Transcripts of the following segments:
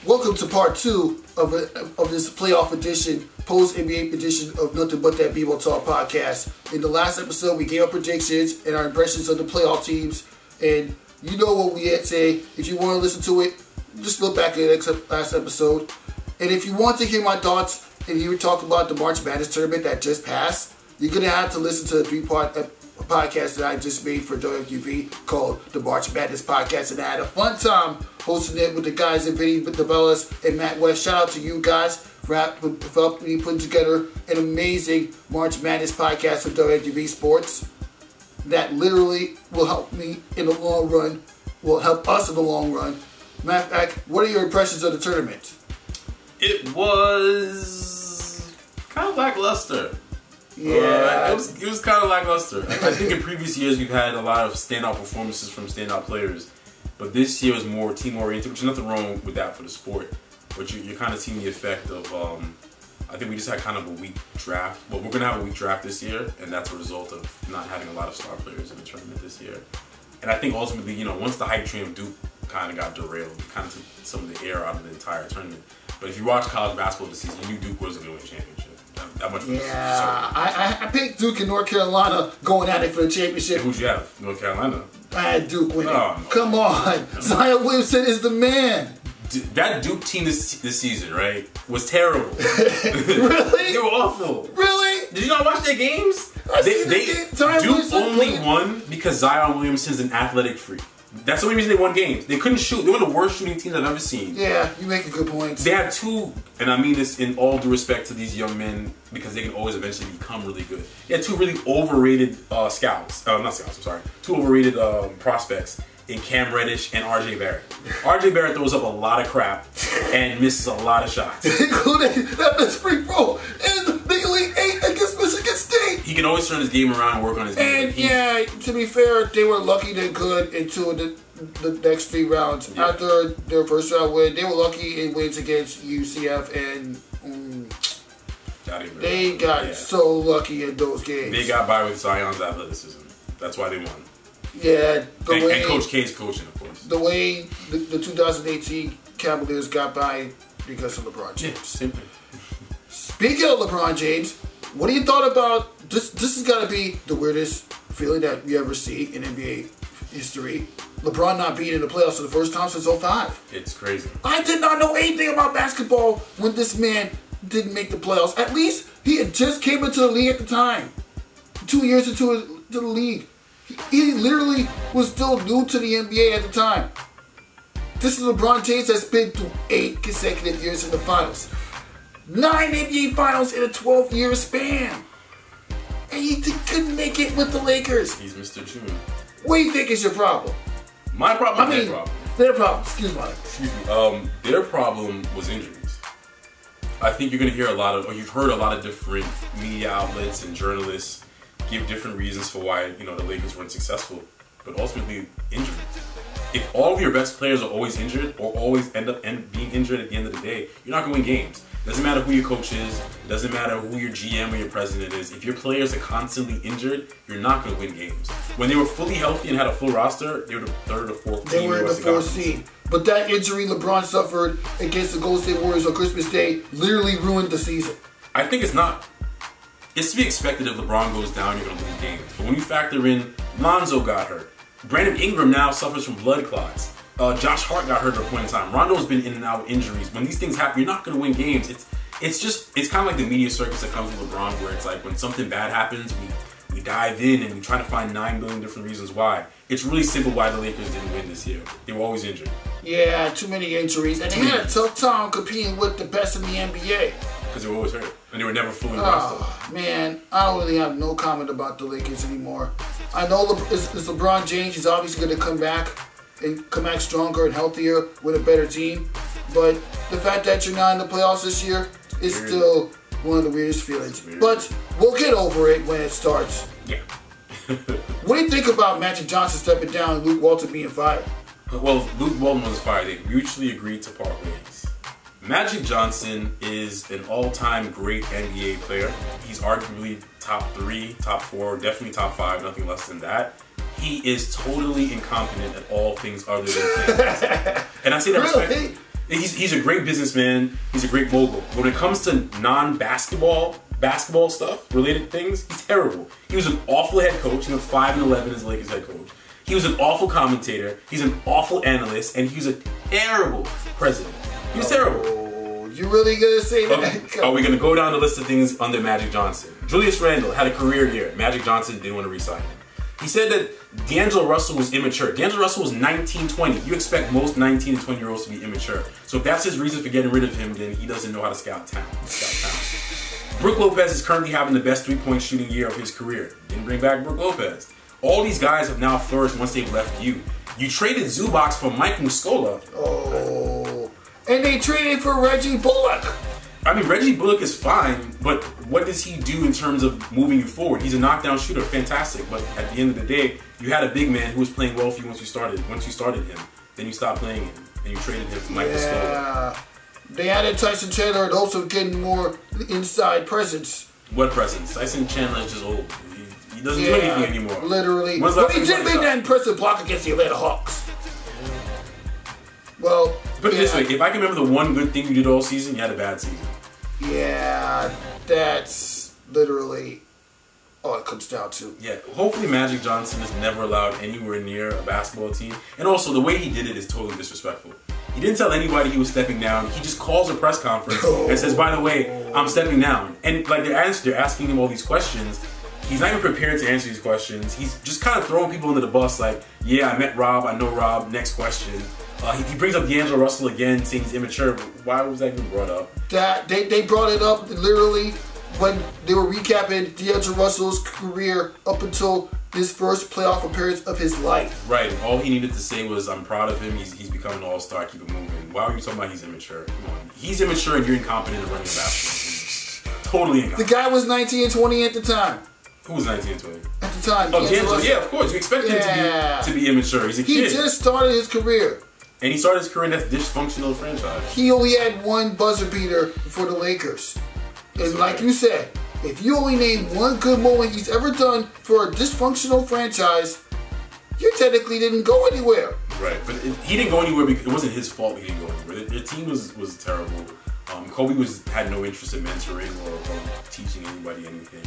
Welcome to part 2 of this playoff edition, post-NBA edition of Nothing But That B-Ball Talk podcast. In the last episode, we gave our predictions and our impressions of the playoff teams. And you know what we had to say. If you want to listen to it, just look back at the last episode. And if you want to hear my thoughts and hear me talk about the March Madness tournament that just passed, you're going to have to listen to the 3-part podcast that I just made for WQV called the March Madness Podcast. And I had a fun time hosting it with the guys at Vinny DeBellis and Matt West. Shout out to you guys for helping me put together an amazing March Madness podcast for WQV Sports that literally will help me in the long run, will help us in the long run. Matter of fact, what are your impressions of the tournament? It was kind of lackluster. Yeah. It was kind of lackluster. I think in previous years we've had a lot of standout performances from standout players. But this year was more team-oriented, which is nothing wrong with that for the sport. But you're kind of seeing the effect of, I think we just had kind of a weak draft. Well, we're going to have a weak draft this year, and that's a result of not having a lot of star players in the tournament this year. And I think ultimately, you know, once the hype train of Duke kind of got derailed, it kind of took some of the air out of the entire tournament. But if you watch college basketball this season, you knew Duke wasn't going to win a championship. That much. Yeah, I picked Duke and North Carolina going at it for the championship. And who'd you have? North Carolina? I had Duke winning. Oh, no. Come on. Zion Williamson is the man. That Duke team this season, right, was terrible. Really? They were awful. Really? Did you not watch their games? Duke only won because Zion Williamson's an athletic freak. That's the only reason they won games. They couldn't shoot. They were the worst shooting teams I've ever seen. Yeah, you make a good point. They had two, and I mean this in all due respect to these young men, because they can always eventually become really good. They had two really overrated two overrated prospects in Cam Reddish and RJ Barrett. RJ Barrett throws up a lot of crap and misses a lot of shots. Including that best free throw in the Elite 8 against Michigan State. He can always turn his game around and work on his game. And yeah, to be fair, they were lucky they're good into the next 3 rounds. Yeah. After their first round win, they were lucky in wins against UCF and they got so lucky in those games. They got by with Zion's athleticism. That's why they won. Yeah, and Coach K's coaching, of course. The way the 2018 Cavaliers got by because of LeBron James. Yeah, simply. Speaking of LeBron James, what do you thought about this? This has got to be the weirdest feeling that we ever see in NBA history. LeBron not being in the playoffs for the first time since 2005. It's crazy. I did not know anything about basketball when this man didn't make the playoffs. At least he had just came into the league at the time. 2 years into the league. He literally was still new to the NBA at the time. This is LeBron James that's been through 8 consecutive years in the finals. 9 NBA finals in a 12-year span. And he couldn't make it with the Lakers. He's Mr. June. What do you think is your problem? My problem? Their problem. Their problem. Excuse me. Their problem was injuries. I think you're going to hear you've heard a lot of different media outlets and journalists give different reasons for why, you know, the Lakers weren't successful, but ultimately injuries. If all of your best players are always injured or always end up being injured at the end of the day, you're not going to win games. Doesn't matter who your coach is, doesn't matter who your GM or your president is. If your players are constantly injured, you're not going to win games. When they were fully healthy and had a full roster, they were the 3rd or 4th team. They were in the 4th seed. But that injury LeBron suffered against the Golden State Warriors on Christmas Day literally ruined the season. I think it's not. It's to be expected if LeBron goes down, you're going to lose games. But when you factor in Lonzo got hurt, Brandon Ingram now suffers from blood clots. Josh Hart got hurt at a point in time. Rondo's been in and out of injuries. When these things happen, you're not going to win games. It's kind of like the media circus that comes with LeBron, where it's like when something bad happens, we dive in and we try to find 9 billion different reasons why. It's really simple why the Lakers didn't win this year. They were always injured. Yeah, too many injuries. And they had a tough time competing with the best in the NBA. Because they were always hurt. And they were never fully rested. Man, I don't really have no comment about the Lakers anymore. I know it's LeBron James. He's obviously going to come back and come back stronger and healthier with a better team. But the fact that you're not in the playoffs this year is still one of the weirdest feelings. But we'll get over it when it starts. Yeah. What do you think about Magic Johnson stepping down and Luke Walton being fired? Well, Luke Walton was fired. They mutually agreed to part ways. Magic Johnson is an all-time great NBA player. He's arguably top 3, top 4, definitely top 5, nothing less than that. He is totally incompetent at all things other than things. And I say that respectfully. He's a great businessman. He's a great mogul. When it comes to basketball stuff, related things, he's terrible. He was an awful head coach. He went 5-11 as Lakers head coach. He was an awful commentator. He's an awful analyst, and he was a terrible president. He was terrible. You really gonna say that? Are we gonna go down the list of things under Magic Johnson? Julius Randle had a career year. Magic Johnson didn't want to re-sign him. He said that D'Angelo Russell was immature. D'Angelo Russell was 19, 20. You expect most 19 and 20-year-olds to be immature. So if that's his reason for getting rid of him, then he doesn't know how to scout talent. Brook Lopez is currently having the best three-point shooting year of his career. Didn't bring back Brook Lopez. All these guys have now flourished once they've left you. You traded Zubac for Mike Muscola. Oh. And they traded for Reggie Bullock. I mean, Reggie Bullock is fine, but what does he do in terms of moving you forward? He's a knockdown shooter, fantastic. But at the end of the day, you had a big man who was playing well for you once you started him. Then you stopped playing him, and you traded him for Mike Muscola. They added Tyson Chandler and also getting more inside presence. What presence? Tyson Chandler is just old. He doesn't do anything anymore. Literally. But he did make that impressive block against the Atlanta Hawks. Well, put it this way, if I can remember the one good thing you did all season, you had a bad season. Yeah, that's literally all it comes down to. Yeah, hopefully Magic Johnson is never allowed anywhere near a basketball team. And also, the way he did it is totally disrespectful. He didn't tell anybody he was stepping down. He just calls a press conference and says, by the way, I'm stepping down. And like they're asking him all these questions. He's not even prepared to answer these questions. He's just kind of throwing people under the bus like, yeah, I met Rob, I know Rob, next question. He brings up D'Angelo Russell again, saying he's immature. Why was that even brought up? That they brought it up literally when they were recapping D'Angelo Russell's career up until his first playoff appearance of his life. Right. All he needed to say was, I'm proud of him. He's become an all-star. Keep it moving. Why are you talking about he's immature? Come on. He's immature and you're incompetent at running a basketball team. Totally incompetent. The guy was 19 and 20 at the time. Who was 19 and 20? At the time. Oh, D'Angelo. Yeah, of course. You expect him to be immature. He's a kid. He just started his career. And he started his career in that dysfunctional franchise. He only had one buzzer beater for the Lakers. And like you said, if you only name one good moment he's ever done for a dysfunctional franchise, you technically didn't go anywhere. Right, but he didn't go anywhere because it wasn't his fault he didn't go anywhere. Their team was terrible. Kobe had no interest in mentoring or teaching anybody anything.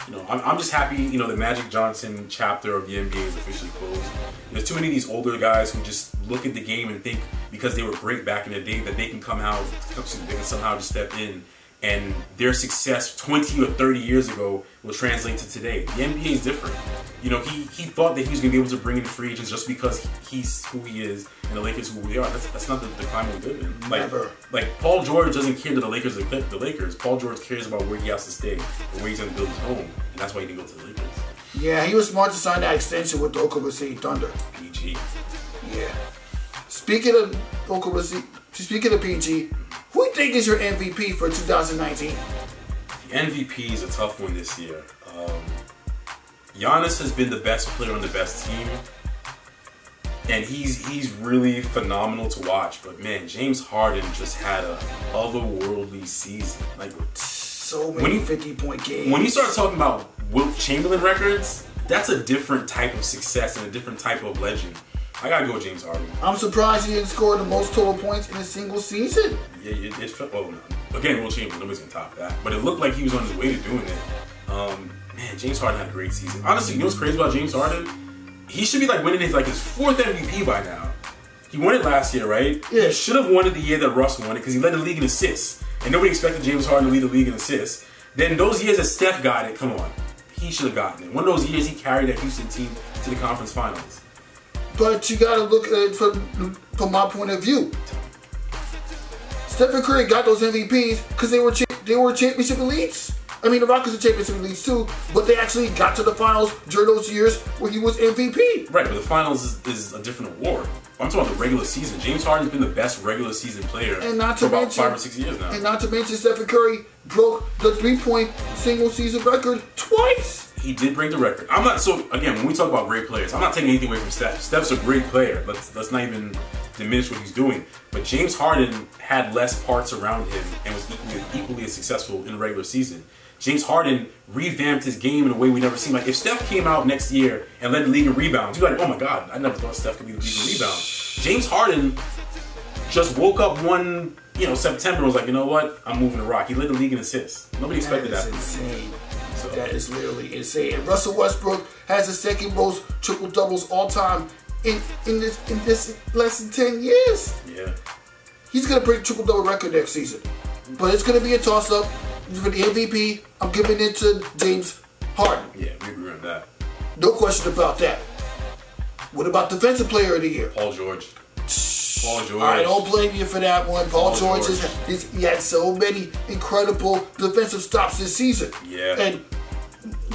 You know, I'm just happy, the Magic Johnson chapter of the NBA is officially closed. There's too many of these older guys who just look at the game and think because they were great back in the day that they can they can somehow just step in and their success 20 or 30 years ago will translate to today. The NBA is different. He thought that he was going to be able to bring in free agents just because he's who he is and the Lakers who we are. That's not the climate we live in. Never. Like Paul George doesn't care that the Lakers are the Lakers. Paul George cares about where he has to stay and where he's going to build his home. And that's why he didn't go to the Lakers. Yeah, he was smart to sign that extension with the Oklahoma City Thunder. PG. Yeah. Speaking of PG, who do you think is your MVP for 2019? The MVP is a tough one this year. Giannis has been the best player on the best team, and he's really phenomenal to watch. But man, James Harden just had a otherworldly season. Like so many 50-point games. When you start talking about Wilt Chamberlain records, that's a different type of success and a different type of legend. I gotta go with James Harden. I'm surprised he didn't score the most total points in a single season. Yeah, again, Wilt Chamberlain, nobody's gonna top that. But it looked like he was on his way to doing it. Man, James Harden had a great season. Honestly, you know what's crazy about James Harden? He should be winning his fourth MVP by now. He won it last year, right? Yeah. He should have won it the year that Russ won it because he led the league in assists. And nobody expected James Harden to lead the league in assists. Then those years that Steph got it, come on. He should have gotten it. One of those years he carried that Houston team to the conference finals. But you gotta look at it from my point of view. Stephen Curry got those MVPs because they were championship elites. I mean, the Rockets are championship elites too, but they actually got to the finals during those years where he was MVP. Right, but the finals is a different award. I'm talking about the regular season. James Harden's been the best regular season player for about 5 or 6 years now. And not to mention, Stephen Curry broke the 3-point single season record twice. He did break the record. So again, when we talk about great players, I'm not taking anything away from Steph. Steph's a great player. Let's not even diminish what he's doing. But James Harden had less parts around him and was equally as successful in the regular season. James Harden revamped his game in a way we never seen. Like, if Steph came out next year and led the league in rebounds, you'd be like, oh my God, I never thought Steph could be the league in rebounds. James Harden just woke up one, September and was like, you know what? I'm moving to Rock. He led the league in assists. Nobody expected that. That's insane. So. That is literally insane. And Russell Westbrook has the second most triple doubles all time in this less than 10 years. Yeah. He's gonna break the triple double record next season. But it's gonna be a toss up for the MVP. I'm giving it to James Harden. Yeah, we agree on that. No question about that. What about Defensive Player of the Year? Paul George. Paul George. I don't blame you for that one. Paul George. He had so many incredible defensive stops this season. Yeah. And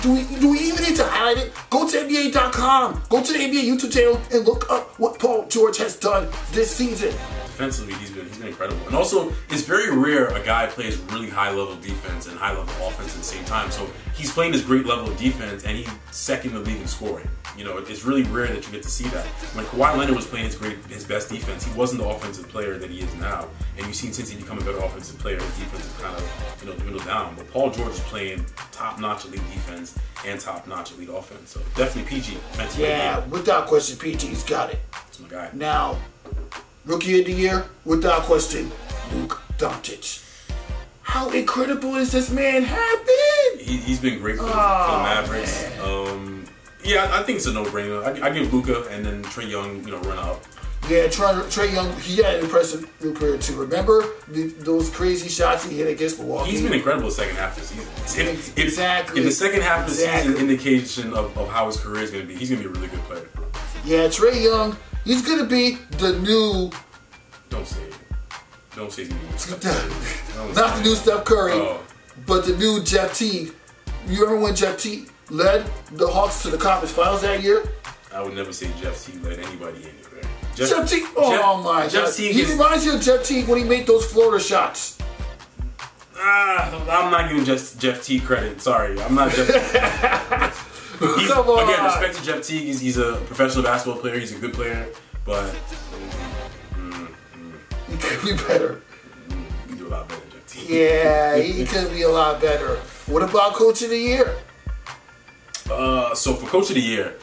do we even need to highlight it? Go to NBA.com. Go to the NBA YouTube channel and look up what Paul George has done this season. Defensively, he's been incredible. And also, it's very rare a guy plays really high-level defense and high-level offense at the same time. So he's playing this great level of defense, and he's second in the league in scoring. It's really rare that you get to see that. When Kawhi Leonard was playing his best defense, he wasn't the offensive player that he is now. And you've seen since he become a better offensive player, his defense has kind of dwindled down. But Paul George is playing top-notch elite defense and top-notch elite offense. So definitely PG. Yeah, without question, PG's got it. That's my guy. Now, Rookie of the Year, without question, Luka Doncic. How incredible is this man have been? He's been great for the Mavericks. Yeah, I think it's a no-brainer. I give Luka and then Trae Young, run out. Yeah, Trae Young, he had an impressive career too. Remember those crazy shots he hit against Milwaukee? He's been incredible the second half of the season. Exactly. If the second half of the season indication of how his career is going to be, he's going to be a really good player. Yeah, Trae Young, he's going to be the new... Don't say it. Don't say he's going to be Steph Curry. Not the new Steph Curry, but the new Jeff Teague. You remember when Jeff Teague led the Hawks to the conference finals that year? I would never say Jeff Teague led anybody anywhere. Jeff Teague, my God. He reminds you of Jeff Teague when he made those Florida shots. I'm not giving Jeff Teague credit. Sorry, I'm not Jeff Teague. Come on. Again, respect to Jeff Teague. He's a professional basketball player. He's a good player, but he could be better. He could do a lot better than Jeff Teague. Yeah, he could be a lot better. What about Coach of the Year? So for Coach of the Year,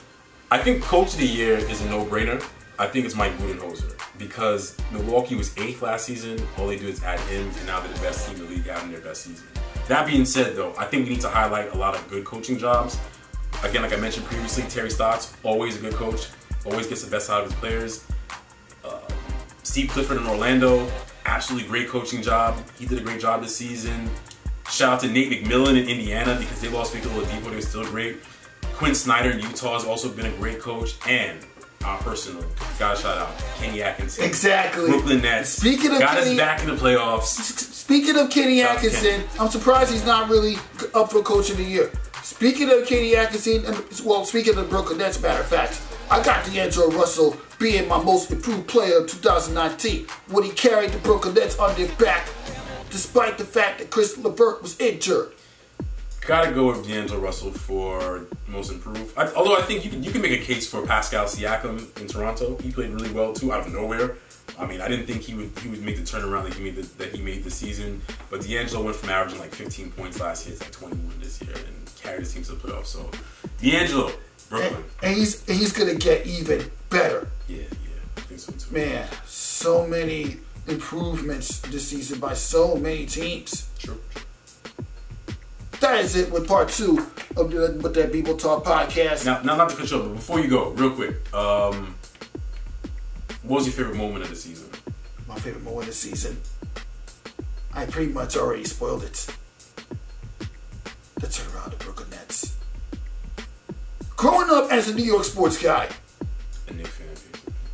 I think Coach of the Year is a no-brainer. I think it's Mike Budenholzer because Milwaukee was 8th last season. All they do is add him, and now they're the best team in the league having their best season. That being said, though, I think we need to highlight a lot of good coaching jobs. Again, like I mentioned previously, Terry Stotts, always a good coach, always gets the best out of his players. Steve Clifford in Orlando, absolutely great coaching job. He did a great job this season. Shout out to Nate McMillan in Indiana because they lost Victor Oladipo. They were still great. Quinn Snyder in Utah has also been a great coach. And our personal, gotta shout out Kenny Atkinson. Exactly. Brooklyn Nets. Speaking of got us back in the playoffs. Speaking of Kenny Atkinson, I'm surprised he's not really up for Coach of the Year. Speaking of Kenny Atkinson, speaking of the Brooklyn Nets, matter of fact, I got D'Angelo Russell being my most improved player of 2019 when he carried the Brooklyn Nets on their back, despite the fact that Chris LeVert was injured. Gotta go with D'Angelo Russell for most improved. Although I think you can make a case for Pascal Siakam in Toronto. He played really well too, out of nowhere. I mean, I didn't think he would make the turnaround that he made this season. But D'Angelo went from averaging like 15 points last year to like 21 this year and carried his team to the playoffs. So D'Angelo, Brooklyn, and he's gonna get even better. Yeah, I think so too. Man, so many improvements this season by so many teams. True. That is it with part 2 of the What That People Talk podcast. Now, not to cut you off, but before you go, real quick, what was your favorite moment of the season? My favorite moment of the season? I pretty much already spoiled it. The turnaround of the Brooklyn Nets. Growing up as a New York sports guy. A Knicks fan.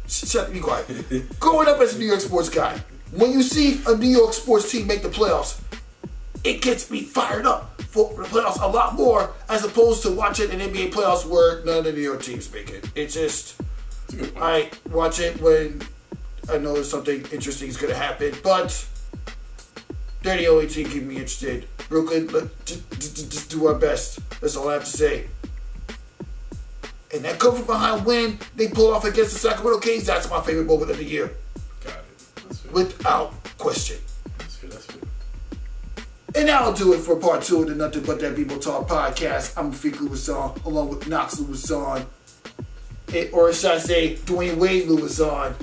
Shut be quiet. Growing up as a New York sports guy, when you see a New York sports team make the playoffs, it gets me fired up for the playoffs a lot more as opposed to watching an NBA playoffs where none of the New York teams make it. It's just, I watch it when I know something interesting is going to happen, but they're the only team keeping me interested. Brooklyn, just do our best. That's all I have to say. And that come from behind win they pull off against the Sacramento Kings. That's my favorite moment of the year. Got it. That's fair. Without question. That's fair. And that'll do it for part 2 of the Nothing But That People Talk podcast. I'm Rafique Louison, along with Knox Louison. Or should I say, Dwayne Wade Louison.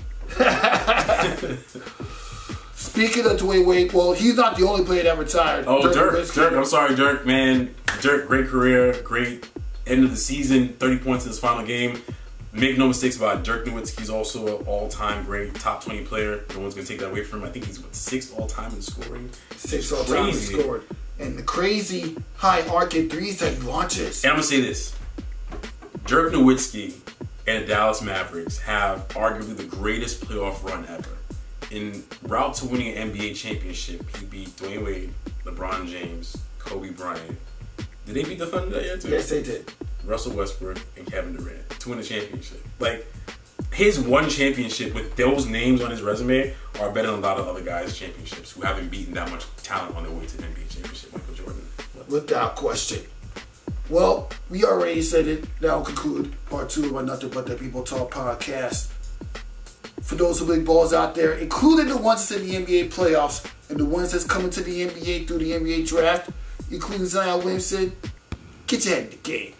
Speaking of Dwayne Wade, well, he's not the only player that retired. Oh, Dirk. I'm sorry, Dirk, man. Dirk, great career, great end of the season, 30 points in his final game. Make no mistakes about it. Dirk Nowitzki's also an all-time great top 20 player. No one's going to take that away from him. I think he's, 6th all-time in scoring? 6th all-time in scoring. And the crazy high arcing threes that he launches. And I'm going to say this. Dirk Nowitzki and the Dallas Mavericks have arguably the greatest playoff run ever. In route to winning an NBA championship, he beat Dwayne Wade, LeBron James, Kobe Bryant. Did they beat the Thunder that year too? Yes, they did. Russell Westbrook and Kevin Durant to win a championship. Like, his one championship with those names on his resume are better than a lot of other guys' championships who haven't beaten that much talent on their way to the NBA championship. Michael Jordan. Without question. Well, we already said it. That will conclude part 2 of our Nothing But That People Talk podcast. For those big balls out there, including the ones that's in the NBA playoffs and the ones that's coming to the NBA through the NBA draft, including Zion Williamson, get your head in the game.